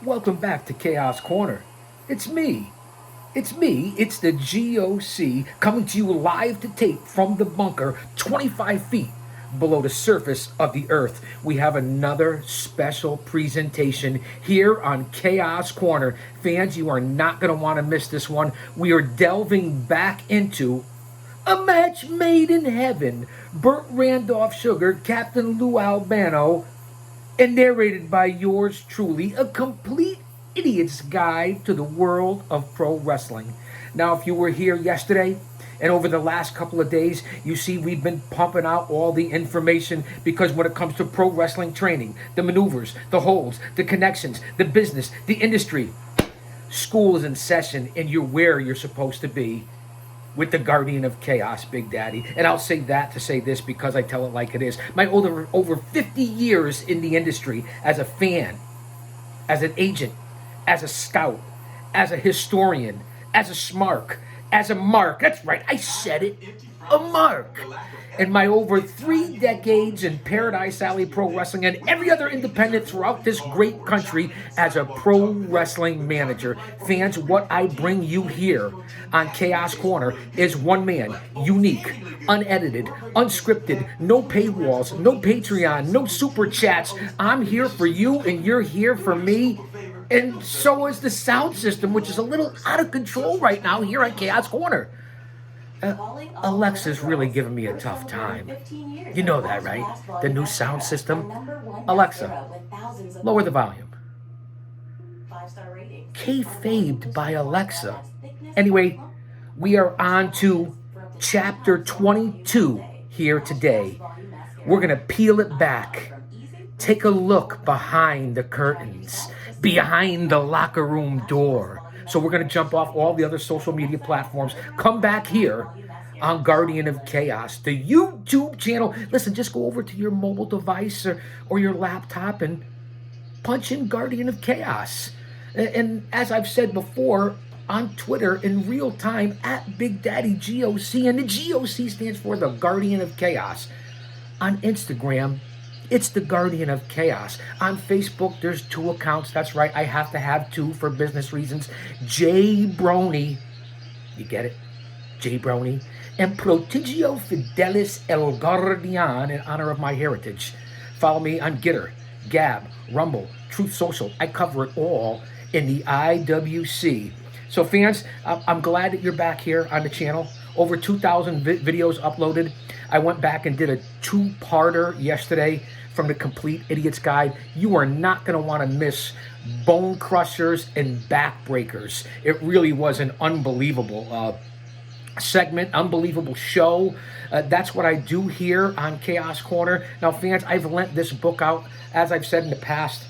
Welcome back to Chaos Corner. It's me. It's me. It's the GOC coming to you live to tape from the bunker 25 feet below the surface of the earth. We have another special presentation here on Chaos Corner. Fans, you are not going to want to miss this one. We are delving back into a match made in heaven. Burt Randolph Sugar, Captain Lou Albano, and narrated by yours truly, a complete idiot's guide to the world of pro wrestling. Now, if you were here yesterday and over the last couple of days, you see we've been pumping out all the information because when it comes to pro wrestling training, the maneuvers, the holds, the connections, the business, the industry, school is in session and you're where you're supposed to be with the Guardian of Chaos, Big Daddy. And I'll say that to say this because I tell it like it is. My over 50 years in the industry as a fan, as an agent, as a scout, as a historian, as a smark, as a mark. That's right, I said it. A mark. And my over 3 decades in Paradise Alley Pro Wrestling and every other independent throughout this great country as a pro wrestling manager. Fans, what I bring you here on Chaos Corner is one man, unique, unedited, unscripted, no paywalls, no Patreon, no super chats. I'm here for you and you're here for me. And so is the sound system, which is a little out of control right now here at Chaos Corner. Alexa's really giving me a tough time. You know that, right? The new sound system. Alexa, lower the volume. Kayfabed by Alexa. Anyway, we are on to chapter 22 here today. We're going to peel it back. Take a look behind the curtains, behind the locker room door. So we're going to jump off all the other social media platforms. Come back here on Guardian of Chaos, the YouTube channel. Listen, just go over to your mobile device or your laptop and punch in Guardian of Chaos. And as I've said before, on Twitter in real time at Big Daddy GOC. And the GOC stands for the Guardian of Chaos. On Instagram, it's the Guardian of Chaos. On Facebook, there's 2 accounts. That's right, I have to have 2 for business reasons. Jay Brony, you get it? Jay Brony. And Prodigio Fidelis El Guardian in honor of my heritage. Follow me on Gitter, Gab, Rumble, Truth Social. I cover it all in the IWC. So fans, I'm glad that you're back here on the channel. Over 2,000 videos uploaded. I went back and did a 2-parter yesterday from the Complete Idiot's Guide. You are not going to want to miss Bone Crushers and Backbreakers. It really was an unbelievable segment, unbelievable show. That's what I do here on Chaos Corner. Now, fans, I've lent this book out, as I've said in the past,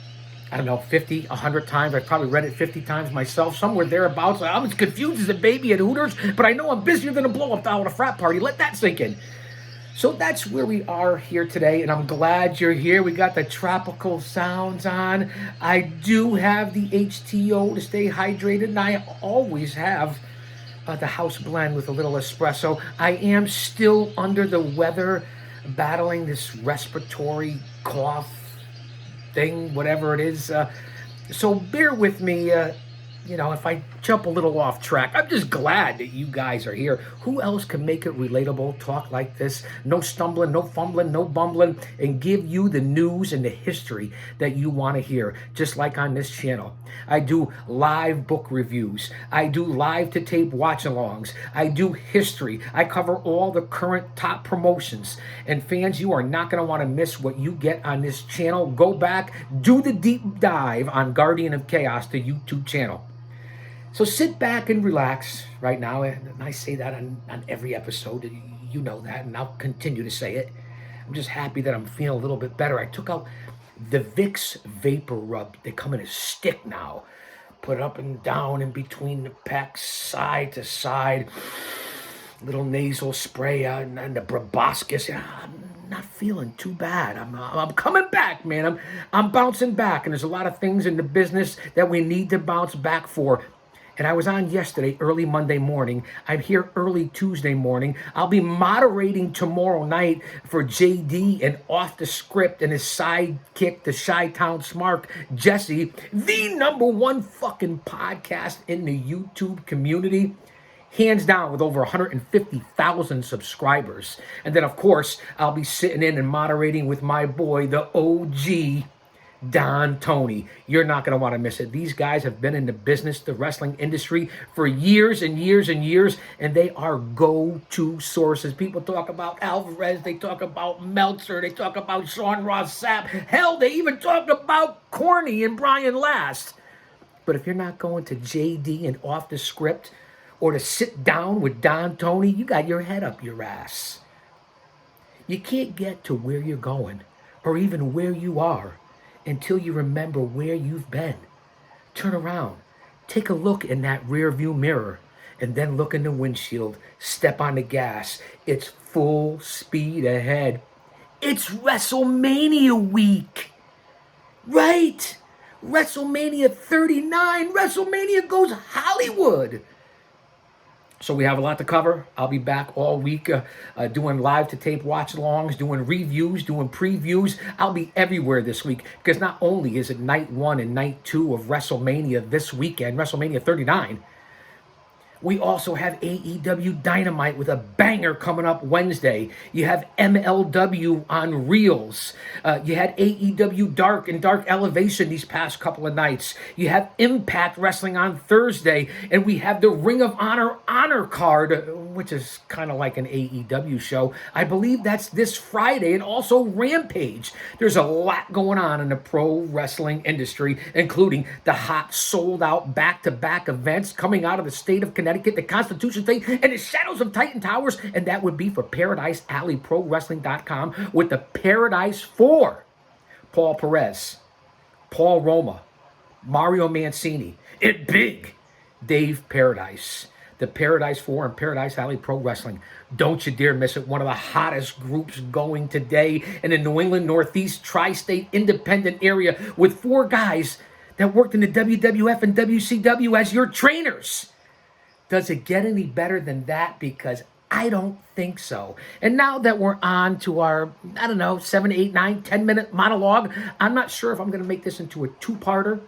I don't know, 50, 100 times. I've probably read it 50 times myself, somewhere thereabouts. I'm as confused as a baby at Hooters, but I know I'm busier than a blow-up doll at a frat party. Let that sink in. So that's where we are here today, and I'm glad you're here. We got the tropical sounds on. I do have the HTO to stay hydrated, and I always have the house blend with a little espresso. I am still under the weather, battling this respiratory cough thing, whatever it is. So bear with me. If I jump a little off track, I'm just glad that you guys are here. Who else can make it relatable, talk like this? No stumbling, no fumbling, no bumbling, and give you the news and the history that you want to hear, just like on this channel. I do live book reviews. I do live to tape watch-alongs. I do history. I cover all the current top promotions. And fans, you are not going to want to miss what you get on this channel. Go back, do the deep dive on Guardian of Chaos, the YouTube channel. So sit back and relax right now, and I say that on every episode. You know that, and I'll continue to say it. I'm just happy that I'm feeling a little bit better. I took out the Vicks Vapor Rub. They come in a stick now. Put it up and down in between the pecs, side to side. Little nasal spray and the proboscis. I'm not feeling too bad. I'm coming back, man. I'm bouncing back, and there's a lot of things in the business that we need to bounce back for. And I was on yesterday, early Monday morning. I'm here early Tuesday morning. I'll be moderating tomorrow night for JD and Off the Script and his sidekick, the Chi-Town Smart, Jesse, the #1 fucking podcast in the YouTube community. Hands down, with over 150,000 subscribers. And then, of course, I'll be sitting in and moderating with my boy, the OG, Don Tony. You're not going to want to miss it. These guys have been in the business, the wrestling industry, for years and years and years, and they are go-to sources. People talk about Alvarez, they talk about Meltzer, they talk about Sean Ross Sapp. Hell, they even talk about Corny and Brian Last. But if you're not going to JD and Off the Script, or to sit down with Don Tony, you got your head up your ass. You can't get to where you're going, or even where you are, until you remember where you've been. Turn around, take a look in that rear view mirror, and then look in the windshield, step on the gas. It's full speed ahead. It's WrestleMania week, right? WrestleMania 39, WrestleMania goes Hollywood. So we have a lot to cover. I'll be back all week doing live-to-tape watch-alongs, doing reviews, doing previews. I'll be everywhere this week because not only is it night 1 and night 2 of WrestleMania this weekend, WrestleMania 39, we also have AEW Dynamite with a banger coming up Wednesday. You have MLW on Reels. You had AEW Dark and Dark Elevation these past couple of nights. You have Impact Wrestling on Thursday. And we have the Ring of Honor card, which is kind of like an AEW show. I believe that's this Friday. And also Rampage. There's a lot going on in the pro wrestling industry, including the hot sold-out back-to-back events coming out of the state of Connecticut, the Constitution State, and the Shadows of Titan Towers, and that would be for Paradise Alley Pro Wrestling.com with the Paradise 4. Paul Perez, Paul Roma, Mario Mancini, and Big Dave Paradise. The Paradise 4 and Paradise Alley Pro Wrestling. Don't you dare miss it. One of the hottest groups going today in the New England Northeast Tri-State Independent area with 4 guys that worked in the WWF and WCW as your trainers. Does it get any better than that? Because I don't think so. And now that we're on to our, 7, 8, 9, 10-minute monologue, I'm not sure if I'm going to make this into a 2-parter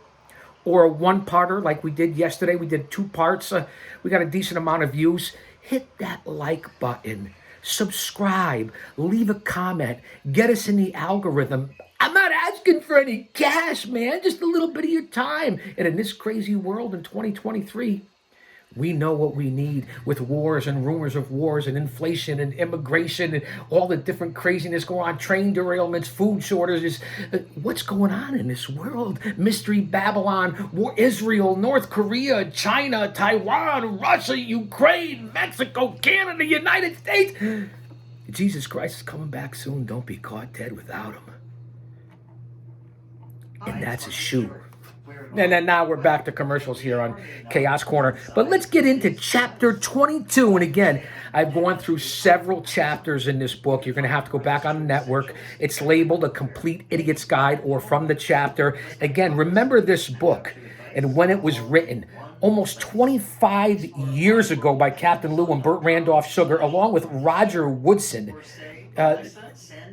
or a 1-parter like we did yesterday. We did 2 parts. We got a decent amount of views. Hit that like button. Subscribe. Leave a comment. Get us in the algorithm. I'm not asking for any cash, man. Just a little bit of your time. And in this crazy world in 2023, we know what we need with wars and rumors of wars and inflation and immigration and all the different craziness going on, train derailments, food shortages. What's going on in this world? Mystery Babylon, war, Israel, North Korea, China, Taiwan, Russia, Ukraine, Mexico, Canada, United States. Jesus Christ is coming back soon. Don't be caught dead without him. And that's a shoe. And then now we're back to commercials here on Chaos Corner. But let's get into chapter 22. And again, I've gone through several chapters in this book. You're going to have to go back on the network. It's labeled A Complete Idiot's Guide or From the Chapter. Again, remember this book and when it was written almost 25 years ago by Captain Lou and Burt Randolph Sugar, along with Roger Woodson.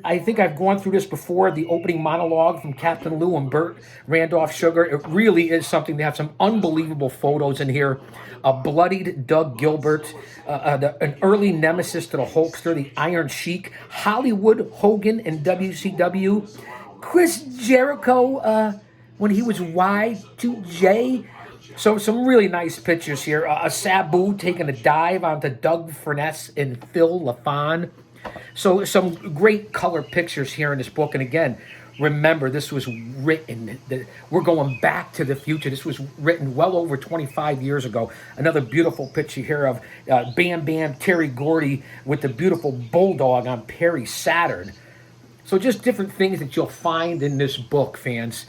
I think I've gone through this before, the opening monologue from Captain Lou and Burt Randolph Sugar. It really is something. They have some unbelievable photos in here. A bloodied Doug Gilbert, an early nemesis to the Hulkster, the Iron Sheik, Hollywood Hogan in WCW, Chris Jericho when he was Y2J. So some really nice pictures here. A Sabu taking a dive onto Doug Furness and Phil LaFon. So some great color pictures here in this book. And again, remember, this was written, we're going back to the future. This was written well over 25 years ago. Another beautiful picture here of Bam Bam Terry Gordy with the beautiful bulldog on Perry Saturn. So just different things that you'll find in this book, fans.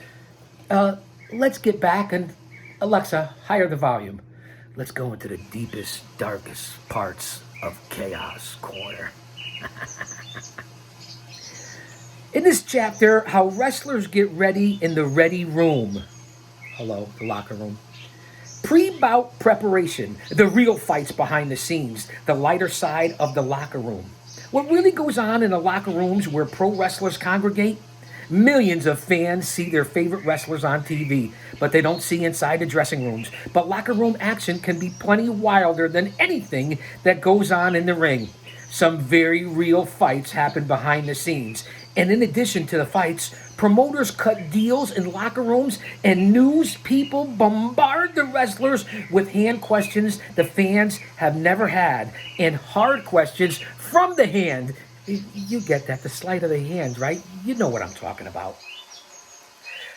Let's get back and, Alexa, higher the volume. Let's go into the deepest, darkest parts of Chaos Corner. In this chapter, how wrestlers get ready in the ready room. Hello, the locker room. Pre-bout preparation, the real fights behind the scenes, the lighter side of the locker room. What really goes on in the locker rooms where pro wrestlers congregate? Millions of fans see their favorite wrestlers on TV, but they don't see inside the dressing rooms. But locker room action can be plenty wilder than anything that goes on in the ring. Some very real fights happen behind the scenes. And in addition to the fights, promoters cut deals in locker rooms, and news people bombard the wrestlers with hand questions the fans have never had, and hard questions from the hand. You get that, the sleight of the hand, right? You know what I'm talking about.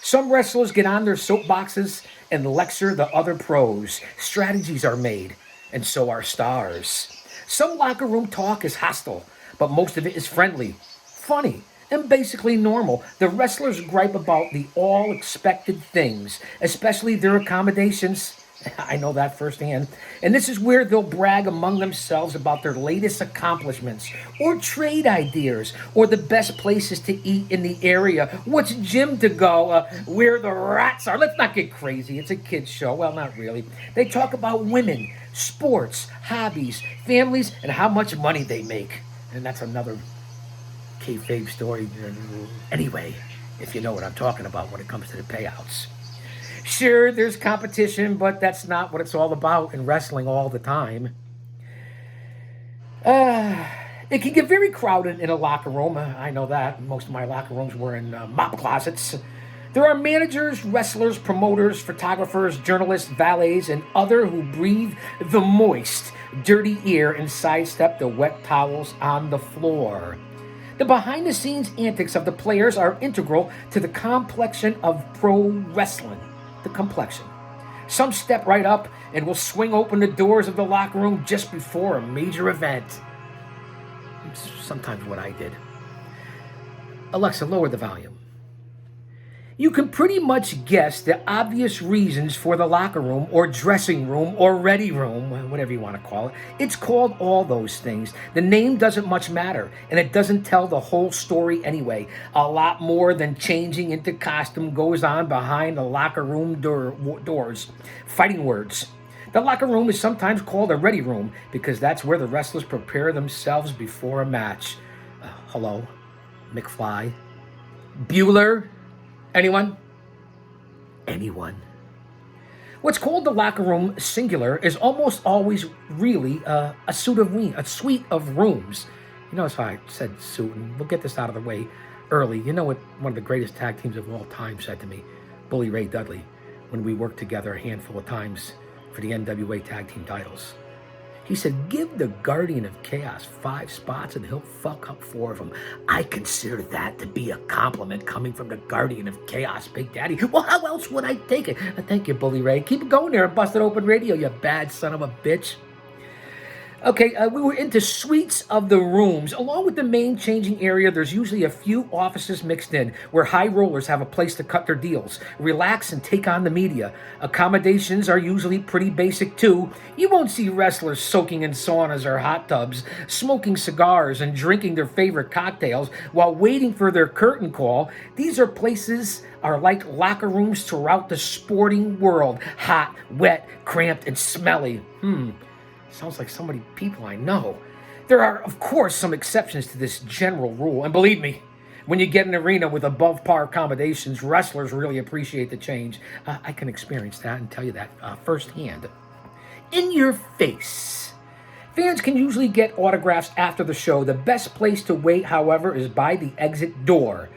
Some wrestlers get on their soapboxes and lecture the other pros. Strategies are made, and so are stars. Some locker room talk is hostile, but most of it is friendly, funny, and basically normal. The wrestlers gripe about the all expected things, especially their accommodations. I know that firsthand. And this is where they'll brag among themselves about their latest accomplishments, or trade ideas, or the best places to eat in the area, which gym to go, where the rats are. Let's not get crazy. It's a kid's show. Well, not really. They talk about women, sports, hobbies, families, and how much money they make. And that's another kayfabe story. Anyway, if you know what I'm talking about when it comes to the payouts. Sure, there's competition, but that's not what it's all about in wrestling all the time. It can get very crowded in a locker room. I know that. Most of my locker rooms were in mop closets. There are managers, wrestlers, promoters, photographers, journalists, valets, and other who breathe the moist, dirty air and sidestep the wet towels on the floor. The behind-the-scenes antics of the players are integral to the complexion of pro wrestling. The complexion. Some step right up and will swing open the doors of the locker room just before a major event. It's sometimes what I did. Alexa, lower the volume. You can pretty much guess the obvious reasons for the locker room or dressing room or ready room, whatever you want to call it. It's called all those things. The name doesn't much matter, and it doesn't tell the whole story anyway. A lot more than changing into costume goes on behind the locker room doors. Fighting words. The locker room is sometimes called a ready room because that's where the wrestlers prepare themselves before a match. Hello? McFly? Bueller? Anyone? Anyone. What's called the locker room singular is almost always really a suite of rooms. You notice how I said suit, and we'll get this out of the way early. You know what one of the greatest tag teams of all time said to me? Bully Ray Dudley, when we worked together a handful of times for the NWA tag team titles. He said, give the Guardian of Chaos 5 spots and he'll fuck up 4 of them. I consider that to be a compliment coming from the Guardian of Chaos, Big Daddy. Well, how else would I take it? Thank you, Bully Ray. Keep it going there and Busted Open Radio, you bad son of a bitch. Okay, we were into suites of the rooms. Along with the main changing area, there's usually a few offices mixed in where high rollers have a place to cut their deals, relax, and take on the media. Accommodations are usually pretty basic too. You won't see wrestlers soaking in saunas or hot tubs, smoking cigars, and drinking their favorite cocktails while waiting for their curtain call. These are like locker rooms throughout the sporting world. Hot, wet, cramped, and smelly. Sounds like people I know. There are, of course, some exceptions to this general rule. And believe me, when you get an arena with above par accommodations, wrestlers really appreciate the change. I can experience that and tell you that firsthand. In your face. Fans can usually get autographs after the show. The best place to wait, however, is by the exit door.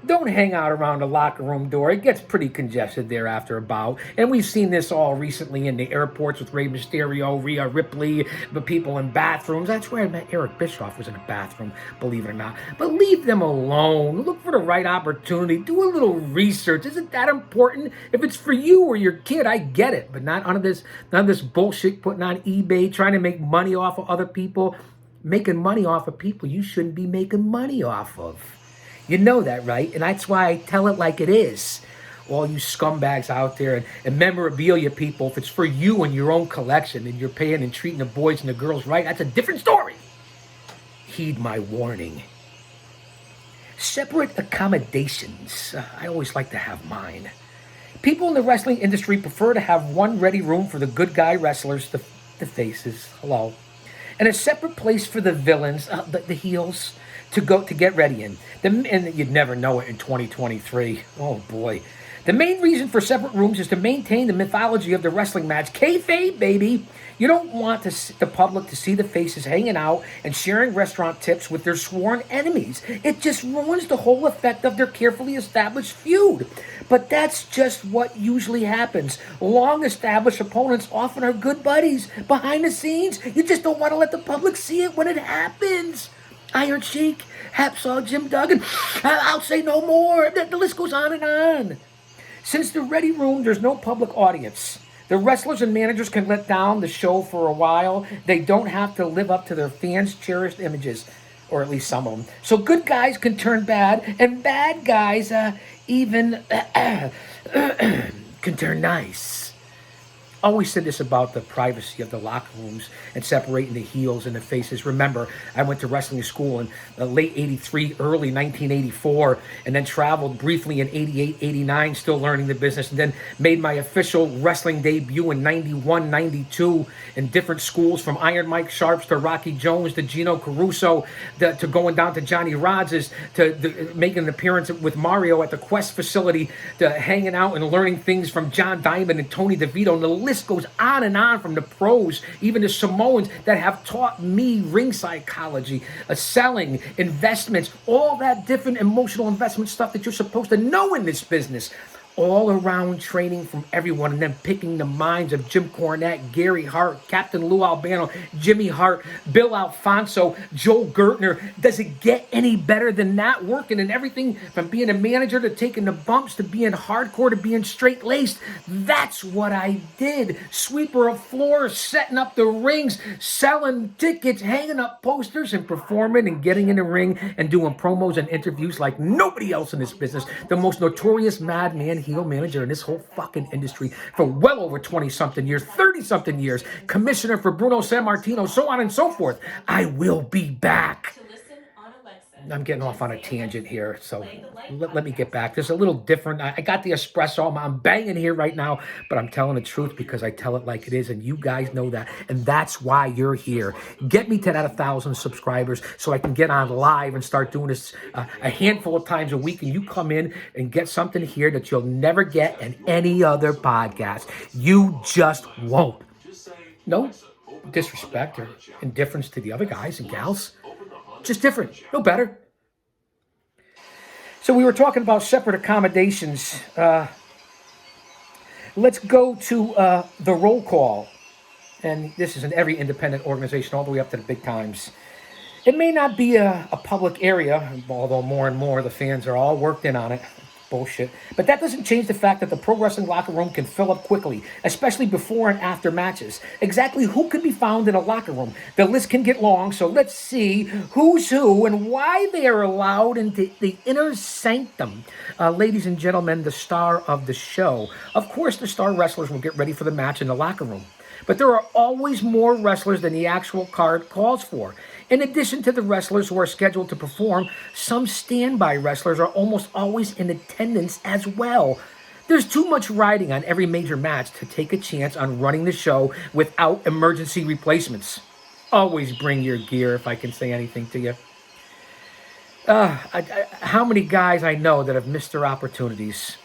Don't hang out around the locker room door. It gets pretty congested there after a bout. And we've seen this all recently in the airports with Rey Mysterio, Rhea Ripley, the people in bathrooms. That's where I met Eric Bischoff was in a bathroom, believe it or not. But leave them alone. Look for the right opportunity. Do a little research. Isn't that important? If it's for you or your kid, I get it. But none of this bullshit putting on eBay, trying to make money off of other people. Making money off of people you shouldn't be making money off of. You know that, right? And that's why I tell it like it is. All you scumbags out there and memorabilia people, if it's for you and your own collection and you're paying and treating the boys and the girls right, that's a different story. Heed my warning. Separate accommodations. I always like to have mine. People in the wrestling industry prefer to have one ready room for the good guy wrestlers, the faces, hello, and a separate place for the villains, the heels, to get ready in. And you'd never know it in 2023. Oh boy. The main reason for separate rooms is to maintain the mythology of the wrestling match. Kayfabe, baby. You don't want the public to see the faces hanging out and sharing restaurant tips with their sworn enemies. It just ruins the whole effect of their carefully established feud. But that's just what usually happens. Long-established opponents often are good buddies behind the scenes. You just don't want to let the public see it when it happens. Iron Sheik, Hacksaw Jim Duggan, I'll say no more. The list goes on and on. Since the Ready Room, there's no public audience. The wrestlers and managers can let down the show for a while. They don't have to live up to their fans' cherished images, or at least some of them. So good guys can turn bad, and bad guys even can turn nice. Always said this about the privacy of the locker rooms and separating the heels and the faces. Remember, I went to wrestling school in late 83, early 1984, and then traveled briefly in 88, 89, still learning the business, and then made my official wrestling debut in 91, 92 in different schools, from Iron Mike Sharps to Rocky Jones to Gino Caruso to going down to Johnny Rodgers to making an appearance with Mario at the Quest facility to hanging out and learning things from John Diamond and Tony DeVito, and the list goes on and on, from the pros, even the Samoans that have taught me ring psychology, selling, investments, all that different emotional investment stuff that you're supposed to know in this business. All around training from everyone, and then picking the minds of Jim Cornette, Gary Hart, Captain Lou Albano, Jimmy Hart, Bill Alfonso, Joel Gertner. Does it get any better than that? Working in everything from being a manager to taking the bumps to being hardcore to being straight-laced. That's what I did. Sweeper of floors, setting up the rings, selling tickets, hanging up posters, and performing and getting in the ring and doing promos and interviews like nobody else in this business. The most notorious madman heel manager in this whole fucking industry for well over 20-something years, 30-something years, commissioner for Bruno Sammartino, so on and so forth. I will be back. I'm getting off on a tangent here, so let me get back. This is a little different. I got the espresso. I'm banging here right now, but I'm telling the truth because I tell it like it is, and you guys know that, and that's why you're here. Get me to that 1,000 subscribers so I can get on live and start doing this a handful of times a week, and you come in and get something here that you'll never get in any other podcast. You just won't. No disrespect or indifference to the other guys and gals. Just different, no better. So we were talking about separate accommodations. Let's go to the roll call. And this is in every independent organization, all the way up to the big times. It may not be a public area, although more and more the fans are all worked in on it. Bullshit. But that doesn't change the fact that the pro wrestling locker room can fill up quickly, especially before and after matches. Exactly who could be found in a locker room? The list can get long, so let's see who's who and why they are allowed into the inner sanctum. Ladies and gentlemen, the star of the show. Of course, the star wrestlers will get ready for the match in the locker room. But there are always more wrestlers than the actual card calls for. In addition to the wrestlers who are scheduled to perform, some standby wrestlers are almost always in attendance as well. There's too much riding on every major match to take a chance on running the show without emergency replacements. Always bring your gear, if I can say anything to you. How many guys I know that have missed their opportunities.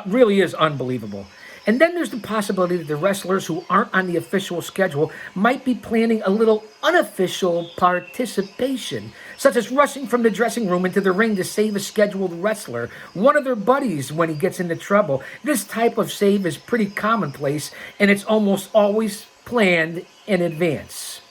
Really is unbelievable. And then there's the possibility that the wrestlers who aren't on the official schedule might be planning a little unofficial participation, such as rushing from the dressing room into the ring to save a scheduled wrestler, one of their buddies, when he gets into trouble. This type of save is pretty commonplace, and it's almost always planned in advance.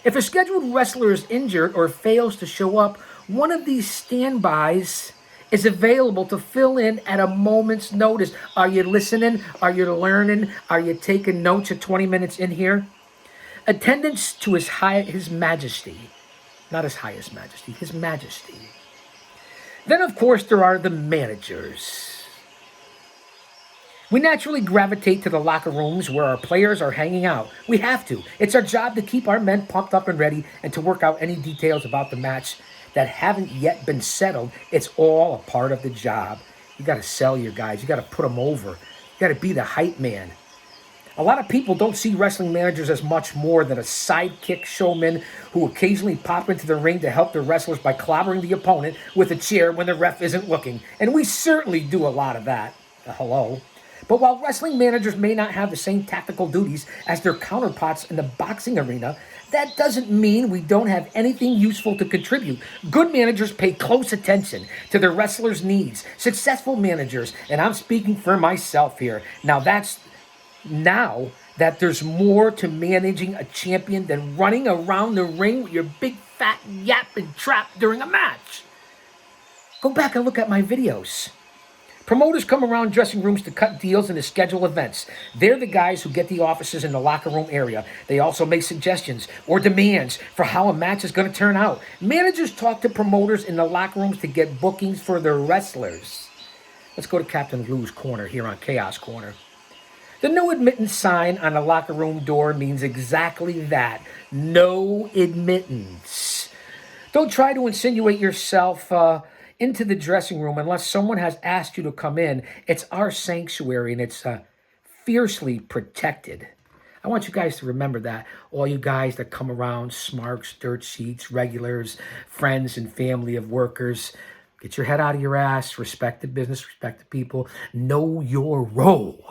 If a scheduled wrestler is injured or fails to show up, one of these standbys is available to fill in at a moment's notice. Are you listening? Are you learning? Are you taking notes at 20 minutes in here? Attendance to His Majesty. Not His Highest Majesty, His Majesty. Then, of course, there are the managers. We naturally gravitate to the locker rooms where our players are hanging out. We have to. It's our job to keep our men pumped up and ready and to work out any details about the match that haven't yet been settled. It's all a part of the job. You got to sell your guys. You got to put them over. You got to be the hype man. A lot of people don't see wrestling managers as much more than a sidekick showman who occasionally pop into the ring to help their wrestlers by clobbering the opponent with a chair when the ref isn't looking. And we certainly do a lot of that. Hello. But while wrestling managers may not have the same tactical duties as their counterparts in the boxing arena, that doesn't mean we don't have anything useful to contribute. Good managers pay close attention to their wrestlers' needs. Successful managers, and I'm speaking for myself here. Now that there's more to managing a champion than running around the ring with your big fat yapping trap during a match. Go back and look at my videos. Promoters come around dressing rooms to cut deals and to schedule events. They're the guys who get the offices in the locker room area. They also make suggestions or demands for how a match is going to turn out. Managers talk to promoters in the locker rooms to get bookings for their wrestlers. Let's go to Captain Lou's corner here on Chaos Corner. The no admittance sign on the locker room door means exactly that. No admittance. Don't try to insinuate yourself into the dressing room unless someone has asked you to come in. It's our sanctuary and it's fiercely protected. I want you guys to remember that. All you guys that come around, smarks, dirt sheets, regulars, friends and family of workers, get your head out of your ass, respect the business, respect the people, know your role.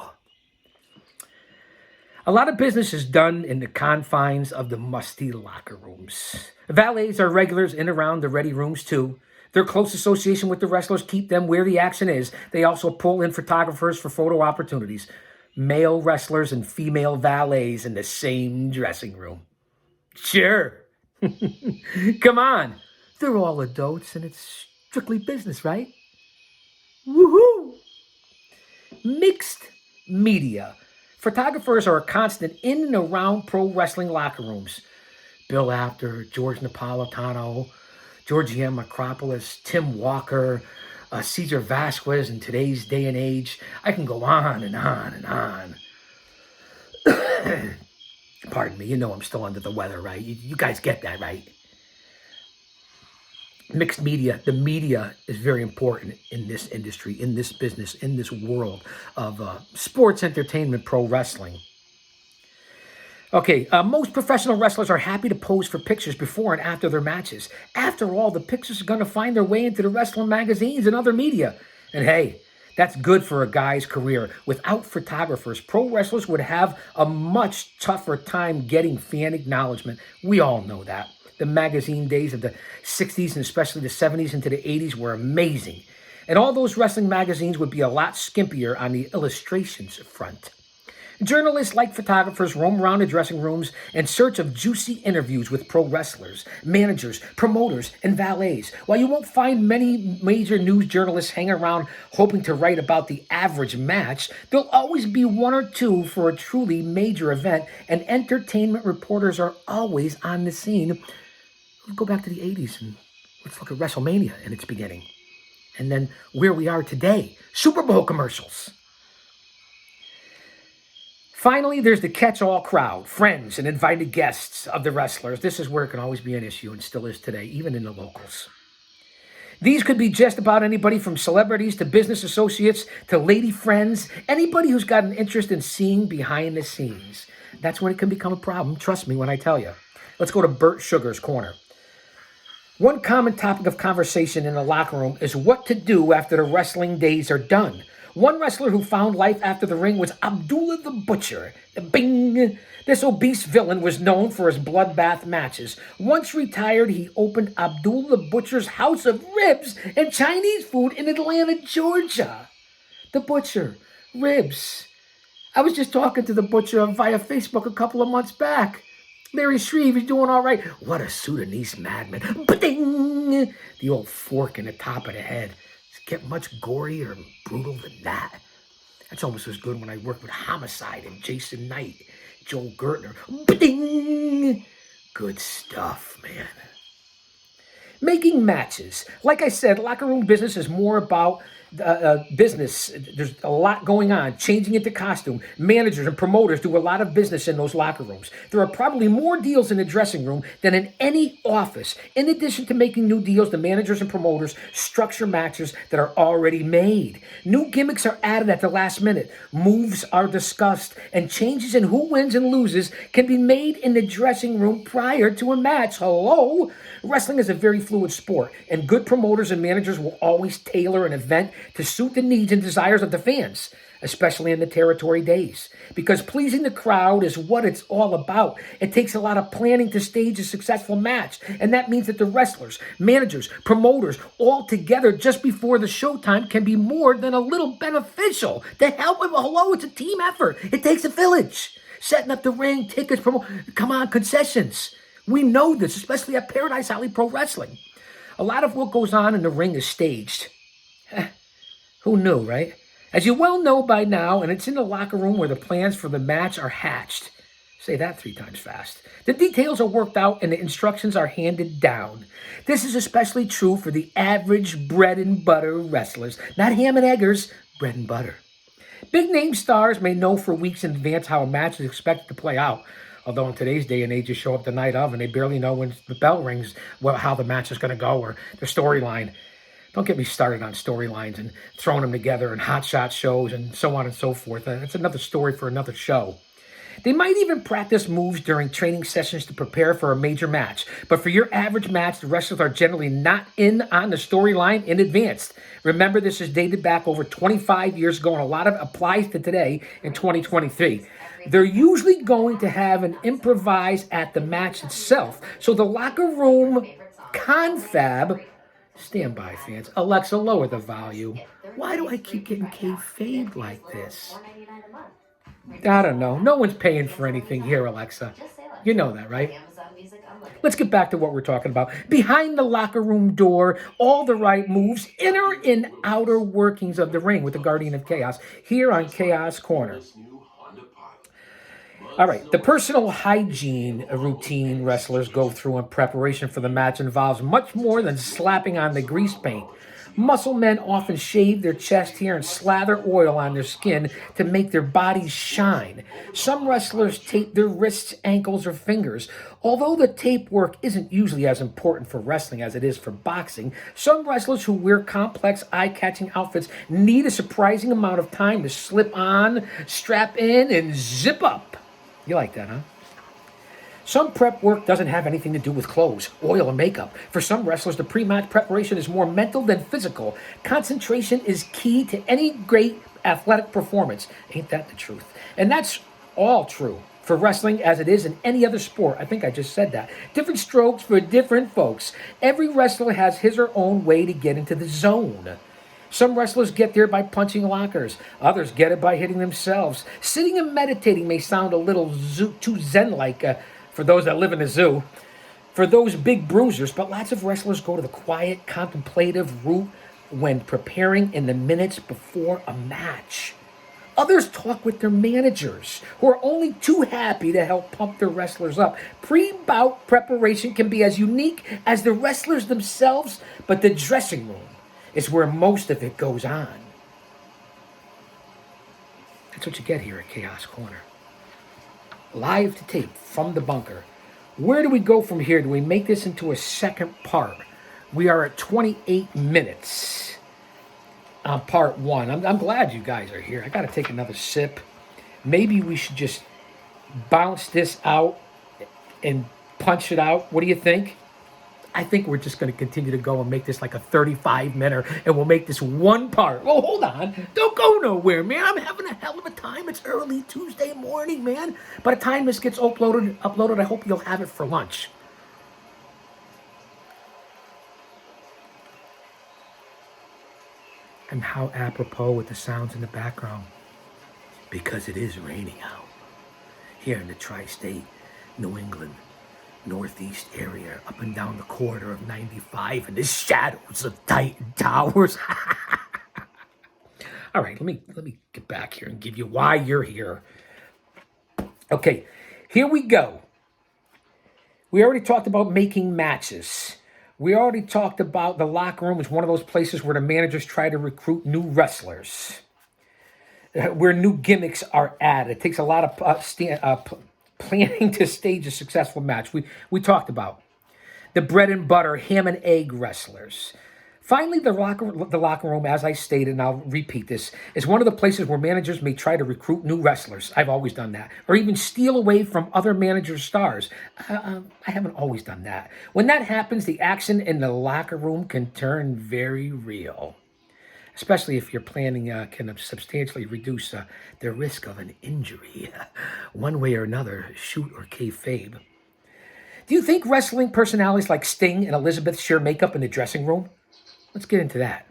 A lot of business is done in the confines of the musty locker rooms. Valets are regulars in and around the ready rooms too. Their close association with the wrestlers keep them where the action is. They also pull in photographers for photo opportunities. Male wrestlers and female valets in the same dressing room. Sure. Come on. They're all adults and it's strictly business, right? Woohoo! Mixed media. Photographers are a constant in and around pro wrestling locker rooms. Bill Apter, George Napolitano, Georgianne Macropolis, Tim Walker, Cesar Vasquez in today's day and age. I can go on and on and on. Pardon me, you know I'm still under the weather, right? You guys get that, right? Mixed media. The media is very important in this industry, in this business, in this world of sports entertainment, pro wrestling. Okay, most professional wrestlers are happy to pose for pictures before and after their matches. After all, the pictures are going to find their way into the wrestling magazines and other media. And hey, that's good for a guy's career. Without photographers, pro wrestlers would have a much tougher time getting fan acknowledgement. We all know that. The magazine days of the 60s and especially the 70s into the 80s were amazing. And all those wrestling magazines would be a lot skimpier on the illustrations front. Journalists like photographers roam around the dressing rooms in search of juicy interviews with pro wrestlers, managers, promoters, and valets. While you won't find many major news journalists hang around hoping to write about the average match, there'll always be one or two for a truly major event, and entertainment reporters are always on the scene. Let's go back to the 80s and let's look at WrestleMania in its beginning. And then where we are today, Super Bowl commercials. Finally, there's the catch-all crowd, friends and invited guests of the wrestlers. This is where it can always be an issue and still is today, even in the locals. These could be just about anybody from celebrities to business associates to lady friends, anybody who's got an interest in seeing behind the scenes. That's when it can become a problem, trust me when I tell you. Let's go to Bert Sugar's corner. One common topic of conversation in the locker room is what to do after the wrestling days are done. One wrestler who found life after the ring was Abdullah the Butcher. Bing! This obese villain was known for his bloodbath matches. Once retired, he opened Abdullah the Butcher's House of Ribs and Chinese food in Atlanta, Georgia. The Butcher, ribs. I was just talking to the Butcher via Facebook a couple of months back. Larry Shreve is doing all right. What a Sudanese madman. Ba-ding! The old fork in the top of the head. Get much gorier and brutal than that. That's almost as good when I worked with Homicide and Jason Knight, Joel Gertner. Ba-ding! Good stuff, man. Making matches. Like I said, locker room business is more about business. There's a lot going on, changing into costume. Managers and promoters do a lot of business in those locker rooms. There are probably more deals in the dressing room than in any office. In addition to making new deals, the managers and promoters structure matches that are already made. New gimmicks are added at the last minute. Moves are discussed, and changes in who wins and loses can be made in the dressing room prior to a match. Hello? Wrestling is a very fluid sport, and good promoters and managers will always tailor an event to suit the needs and desires of the fans, especially in the territory days. Because pleasing the crowd is what it's all about. It takes a lot of planning to stage a successful match, and that means that the wrestlers, managers, promoters, all together just before the showtime can be more than a little beneficial. To help with, hello, it's a team effort. It takes a village. Setting up the ring, tickets, come on, concessions. We know this, especially at Paradise Alley Pro Wrestling. A lot of what goes on in the ring is staged. Who knew, right? As you well know by now, and it's in the locker room where the plans for the match are hatched. Say that 3 times fast. The details are worked out and the instructions are handed down. This is especially true for the average bread and butter wrestlers. Not ham and eggers, bread and butter. Big name stars may know for weeks in advance how a match is expected to play out. Although in today's day and age, you show up the night of and they barely know when the bell rings how the match is going to go or the storyline. Don't get me started on storylines and throwing them together and hotshot shows and so on and so forth. That's another story for another show. They might even practice moves during training sessions to prepare for a major match. But for your average match, the wrestlers are generally not in on the storyline in advance. Remember, this is dated back over 25 years ago, and a lot of it applies to today in 2023. They're usually going to have an improvise at the match itself. So the locker room confab, stand by fans, Alexa, lower the volume. Why do I keep getting kayfabe like this? I don't know. No one's paying for anything here, Alexa. You know that, right? Let's get back to what we're talking about. Behind the locker room door, all the right moves, inner and outer workings of the ring with the Guardian of Chaos here on Chaos Corner. All right, the personal hygiene routine wrestlers go through in preparation for the match involves much more than slapping on the grease paint. Muscle men often shave their chest hair and slather oil on their skin to make their bodies shine. Some wrestlers tape their wrists, ankles, or fingers. Although the tape work isn't usually as important for wrestling as it is for boxing, some wrestlers who wear complex, eye-catching outfits need a surprising amount of time to slip on, strap in, and zip up. You like that, huh? Some prep work doesn't have anything to do with clothes, oil, and makeup. For some wrestlers, the pre-match preparation is more mental than physical. Concentration is key to any great athletic performance. Ain't that the truth? And that's all true for wrestling as it is in any other sport. I think I just said that. Different strokes for different folks. Every wrestler has his or her own way to get into the zone. Some wrestlers get there by punching lockers. Others get it by hitting themselves. Sitting and meditating may sound a little too zen-like for those that live in a zoo. For those big bruisers, but lots of wrestlers go to the quiet, contemplative route when preparing in the minutes before a match. Others talk with their managers, who are only too happy to help pump their wrestlers up. Pre-bout preparation can be as unique as the wrestlers themselves, but the dressing room is where most of it goes on. That's what you get here at Chaos Corner. Live to tape from the bunker. Where do we go from here? Do we make this into a second part? We are at 28 minutes on part 1. I'm glad you guys are here. I got to take another sip. Maybe we should just bounce this out and punch it out. What do you think? I think we're just going to continue to go and make this like a 35-minute, and we'll make this one part. Oh, hold on. Don't go nowhere, man. I'm having a hell of a time. It's early Tuesday morning, man. By the time this gets uploaded, I hope you'll have it for lunch. And how apropos with the sounds in the background. Because it is raining out here in the tri-state, New England, Northeast area, up and down the corridor of 95 in the shadows of Titan Towers. All right, let me get back here and give you why you're here. Okay, here we go. We already talked about making matches. We already talked about the locker room is one of those places where the managers try to recruit new wrestlers, where new gimmicks are added. It takes a lot of planning to stage a successful match. We talked about the bread and butter, ham and egg wrestlers. Finally, the locker room, as I stated, and I'll repeat this, is one of the places where managers may try to recruit new wrestlers. I've always done that. Or even steal away from other managers' stars. I haven't always done that. When that happens, the action in the locker room can turn very real. Especially if your planning can substantially reduce the risk of an injury. One way or another, shoot or kayfabe. Do you think wrestling personalities like Sting and Elizabeth share makeup in the dressing room? Let's get into that.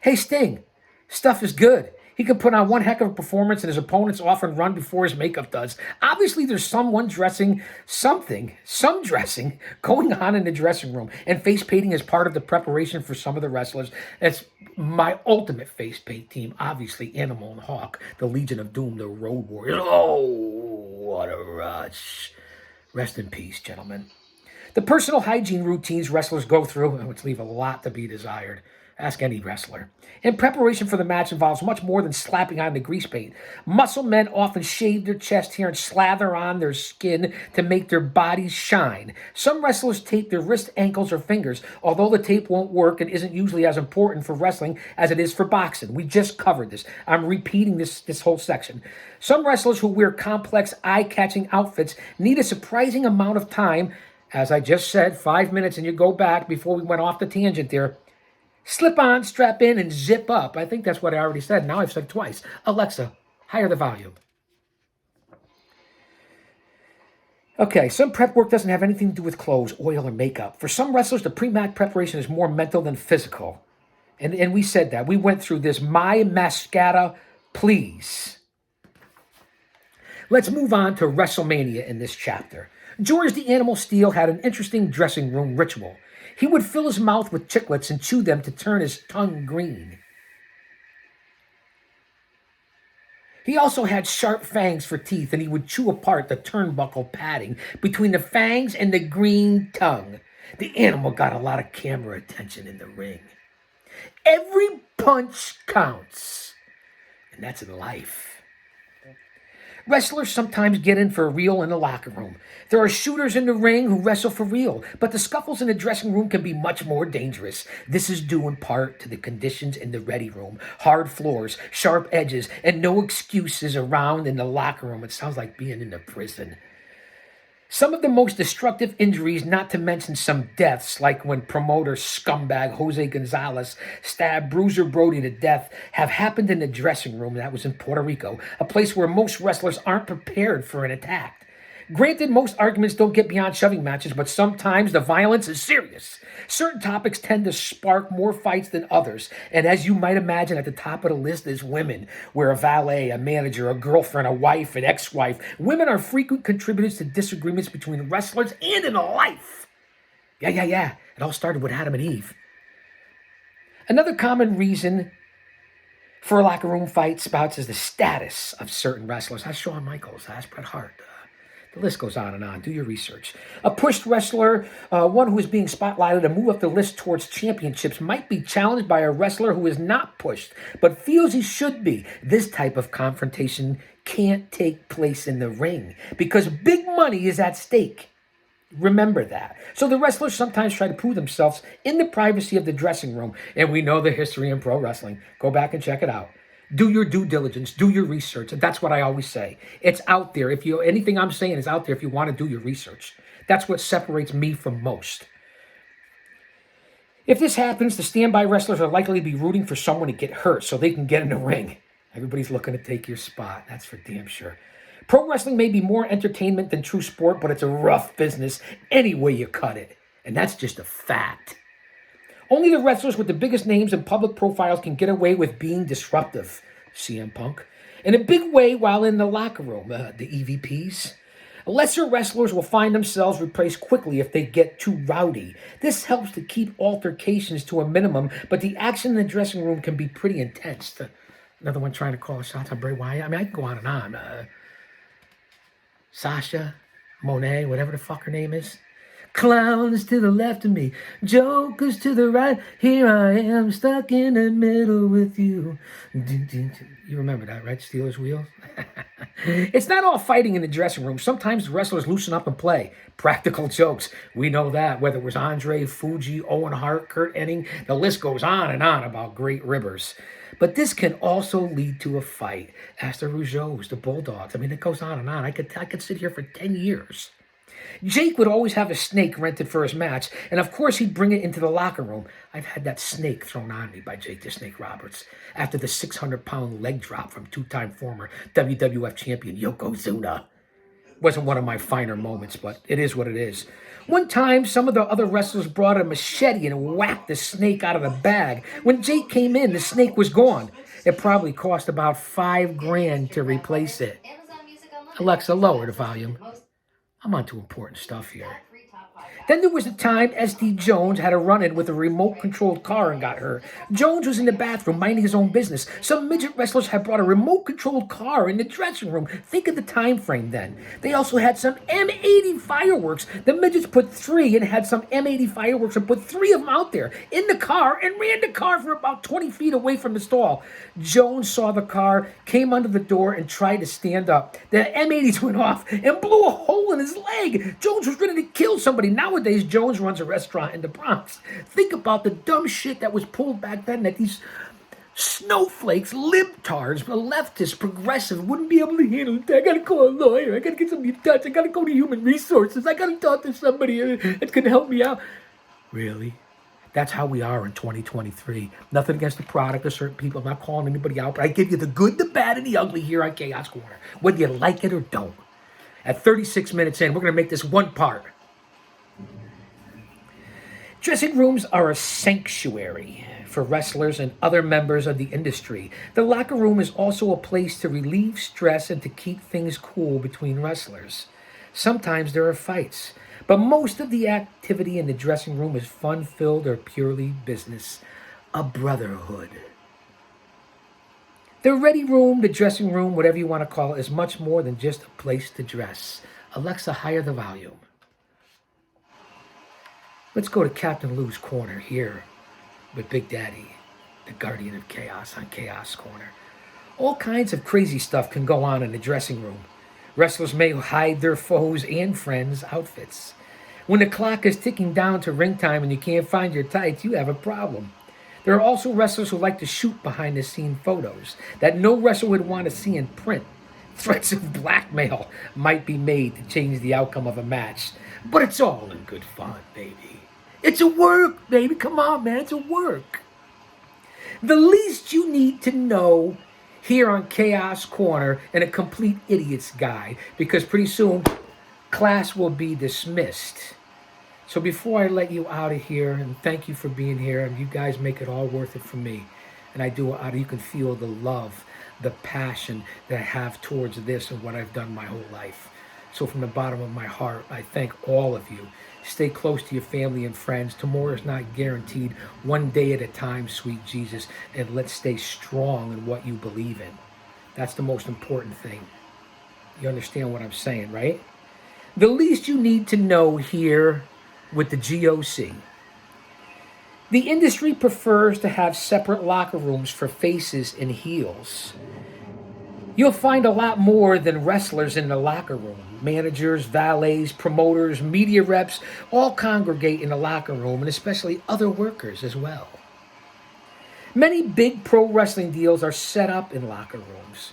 Hey, Sting, stuff is good. He can put on one heck of a performance and his opponents often run before his makeup does. Obviously, there's some dressing going on in the dressing room. And face painting is part of the preparation for some of the wrestlers. That's my ultimate face paint team. Obviously, Animal and Hawk, the Legion of Doom, the Road Warriors. Oh, what a rush. Rest in peace, gentlemen. The personal hygiene routines wrestlers go through, which leave a lot to be desired. Ask any wrestler. In preparation for the match involves much more than slapping on the grease paint. Muscle men often shave their chest hair and slather on their skin to make their bodies shine. Some wrestlers tape their wrists, ankles, or fingers, although the tape won't work and isn't usually as important for wrestling as it is for boxing. We just covered this. I'm repeating this whole section. Some wrestlers who wear complex, eye-catching outfits need a surprising amount of time. As I just said, 5 minutes, and you go back before we went off the tangent there. Slip on, strap in, and zip up. I think that's what I already said. Now I've said twice. Alexa, higher the volume. Okay, some prep work doesn't have anything to do with clothes, oil, or makeup. For some wrestlers, the pre-match preparation is more mental than physical. And we said that. We went through this. My mascata, please. Let's move on to WrestleMania in this chapter. George the Animal Steele had an interesting dressing room ritual. He would fill his mouth with chiclets and chew them to turn his tongue green. He also had sharp fangs for teeth, and he would chew apart the turnbuckle padding between the fangs and the green tongue. The animal got a lot of camera attention in the ring. Every punch counts, and that's in life. Wrestlers sometimes get in for real in the locker room. There are shooters in the ring who wrestle for real, but the scuffles in the dressing room can be much more dangerous. This is due in part to the conditions in the ready room. Hard floors, sharp edges, and no excuses around in the locker room. It sounds like being in a prison. Some of the most destructive injuries, not to mention some deaths, like when promoter scumbag Jose Gonzalez stabbed Bruiser Brody to death, have happened in the dressing room. That was in Puerto Rico, a place where most wrestlers aren't prepared for an attack. Granted, most arguments don't get beyond shoving matches, but sometimes the violence is serious. Certain topics tend to spark more fights than others. And as you might imagine, at the top of the list is women, where a valet, a manager, a girlfriend, a wife, an ex-wife. Women are frequent contributors to disagreements between wrestlers and in life. Yeah. It all started with Adam and Eve. Another common reason for locker room fight spouts is the status of certain wrestlers. That's Shawn Michaels. That's Bret Hart. The list goes on and on. Do your research. A pushed wrestler, one who is being spotlighted to move up the list towards championships, might be challenged by a wrestler who is not pushed, but feels he should be. This type of confrontation can't take place in the ring because big money is at stake. Remember that. So the wrestlers sometimes try to prove themselves in the privacy of the dressing room, and we know the history in pro wrestling. Go back and check it out. Do your due diligence. Do your research. And that's what I always say. It's out there. Anything I'm saying is out there if you want to do your research. That's what separates me from most. If this happens, the standby wrestlers are likely to be rooting for someone to get hurt so they can get in the ring. Everybody's looking to take your spot. That's for damn sure. Pro wrestling may be more entertainment than true sport, but it's a rough business any way you cut it. And that's just a fact. Only the wrestlers with the biggest names and public profiles can get away with being disruptive. CM Punk. In a big way while in the locker room. The EVPs. Lesser wrestlers will find themselves replaced quickly if they get too rowdy. This helps to keep altercations to a minimum, but the action in the dressing room can be pretty intense. Another one trying to call shots on Bray Wyatt. I mean, I can go on and on. Sasha, Monet, whatever the fuck her name is. Clowns to the left of me, jokers to the right. Here I am, stuck in the middle with you. You remember that, right? Steelers wheel? It's not all fighting in the dressing room. Sometimes the wrestlers loosen up and play. Practical jokes. We know that. Whether it was Andre, Fuji, Owen Hart, Kurt Hennig, the list goes on and on about great ribbers. But this can also lead to a fight. Ask the Rougeaus, the Bulldogs. I mean, it goes on and on. I could sit here for 10 years. Jake would always have a snake rented for his match, and of course he'd bring it into the locker room. I've had that snake thrown on me by Jake the Snake Roberts after the 600-pound leg drop from two-time former WWF champion Yokozuna. Wasn't one of my finer moments, but it is what it is. One time, some of the other wrestlers brought a machete and whacked the snake out of the bag. When Jake came in, the snake was gone. It probably cost about $5,000 to replace it. Alexa, lower the volume. I'm on to important stuff here. Then there was a time SD Jones had a run-in with a remote-controlled car and got hurt. Jones was in the bathroom minding his own business. Some midget wrestlers had brought a remote-controlled car in the dressing room. Think of the time frame then. They also had some M80 fireworks. The midgets put 3 and had some M80 fireworks and put 3 of them out there in the car and ran the car for about 20 feet away from the stall. Jones saw the car, came under the door, and tried to stand up. The M80s went off and blew a hole in his leg. Jones was ready to kill somebody. Nowadays, Jones runs a restaurant in the Bronx. Think about the dumb shit that was pulled back then that these snowflakes, libtards, leftists, progressive wouldn't be able to handle it. I gotta call a lawyer. I gotta get somebody in touch. I gotta go to human resources. I gotta talk to somebody that's gonna help me out. Really? That's how we are in 2023. Nothing against the product or certain people. I'm not calling anybody out, but I give you the good, the bad, and the ugly here on Chaos Corner, whether you like it or don't. At 36 minutes in, we're going to make this one part. Dressing rooms are a sanctuary for wrestlers and other members of the industry. The locker room is also a place to relieve stress and to keep things cool between wrestlers. Sometimes there are fights, but most of the activity in the dressing room is fun-filled or purely business. A brotherhood. The ready room, the dressing room, whatever you want to call it, is much more than just a place to dress. Alexa, higher the volume. Let's go to Captain Lou's corner here with Big Daddy, the guardian of chaos on Chaos Corner. All kinds of crazy stuff can go on in the dressing room. Wrestlers may hide their foes' and friends' outfits. When the clock is ticking down to ring time and you can't find your tights, you have a problem. There are also wrestlers who like to shoot behind-the-scene photos that no wrestler would want to see in print. Threats of blackmail might be made to change the outcome of a match. But it's all in good fun, baby. It's a work, baby. Come on, man. It's a work. The least you need to know here on Chaos Corner and a complete idiot's guide, because pretty soon class will be dismissed. So before I let you out of here, and thank you for being here, and you guys make it all worth it for me, and I do it out of, you can feel the love, the passion that I have towards this and what I've done my whole life. So from the bottom of my heart, I thank all of you. Stay close to your family and friends. Tomorrow is not guaranteed. One day at a time, sweet Jesus, and let's stay strong in what you believe in. That's the most important thing. You understand what I'm saying, right? The least you need to know here with the GOC. The industry prefers to have separate locker rooms for faces and heels. You'll find a lot more than wrestlers in the locker room. Managers, valets, promoters, media reps all congregate in the locker room, and especially other workers as well. Many big pro wrestling deals are set up in locker rooms.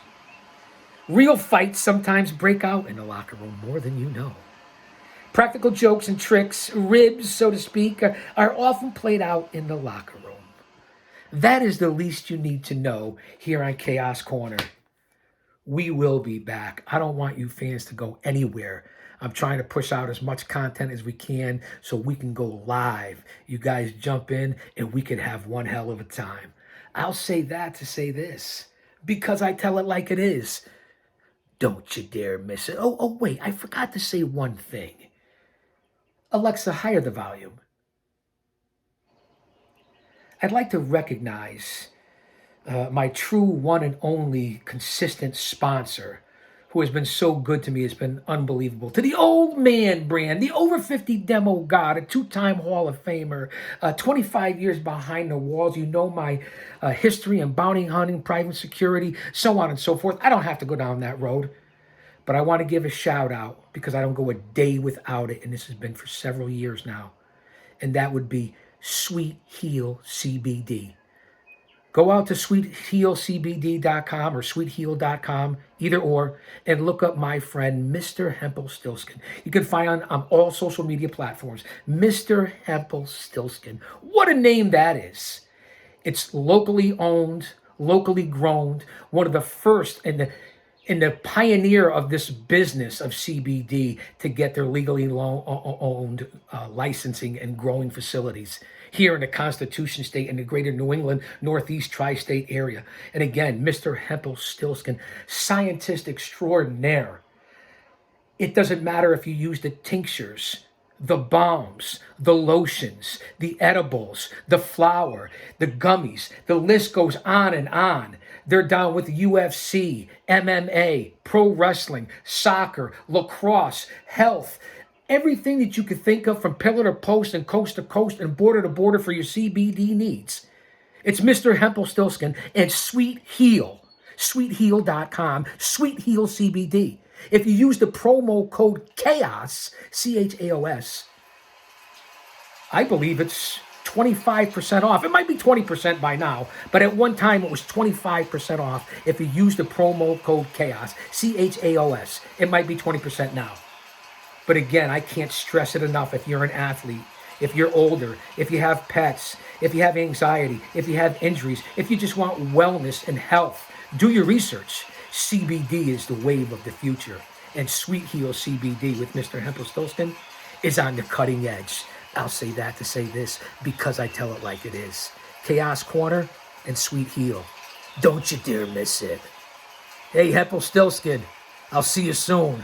Real fights sometimes break out in the locker room, more than you know. Practical jokes and tricks, ribs, so to speak, are often played out in the locker room. That is the least you need to know here on Chaos Corner. We will be back. I don't want you fans to go anywhere. I'm trying to push out as much content as we can so we can go live. You guys jump in and we can have one hell of a time. I'll say that to say this, because I tell it like it is. Don't you dare miss it. Oh, wait, I forgot to say one thing. Alexa, higher the volume. I'd like to recognize my true one and only consistent sponsor, who has been so good to me. It's been unbelievable. To the old man brand, the over 50 demo god, a two-time Hall of Famer, 25 years behind the walls. You know my history in bounty hunting, private security, so on and so forth. I don't have to go down that road. But I want to give a shout out because I don't go a day without it. And this has been for several years now. And that would be Sweet Heal CBD. Go out to sweethealcbd.com or sweetheal.com, either or, and look up my friend, Mr. Hempel-Stilskin. You can find on all social media platforms, Mr. Hempel-Stilskin. What a name that is. It's locally owned, locally grown, one of the first in the pioneer of this business of CBD to get their legally owned licensing and growing facilities here in the Constitution State in the greater New England, Northeast tri-state area. And again, Mr. Hempel-Stilskin, scientist extraordinaire. It doesn't matter if you use the tinctures, the balms, the lotions, the edibles, the flour, the gummies. The list goes on and on. They're down with UFC, MMA, pro wrestling, soccer, lacrosse, health, everything that you could think of from pillar to post and coast to coast and border to border for your CBD needs. It's Mr. Hempel-Stilskin and Sweet Heal, sweetheal.com, Sweet Heal CBD. If you use the promo code CHAOS, CHAOS, I believe it's 25% off. It might be 20% by now, but at one time it was 25% off if you use the promo code CHAOS, CHAOS. It might be 20% now. But again, I can't stress it enough. If you're an athlete, if you're older, if you have pets, if you have anxiety, if you have injuries, if you just want wellness and health, do your research. CBD is the wave of the future. And Sweet Heal CBD with Mr. Hempel-Stilskin is on the cutting edge. I'll say that to say this because I tell it like it is. Chaos Corner and Sweet Heal. Don't you dare miss it. Hey, Hempel-Stilskin, I'll see you soon.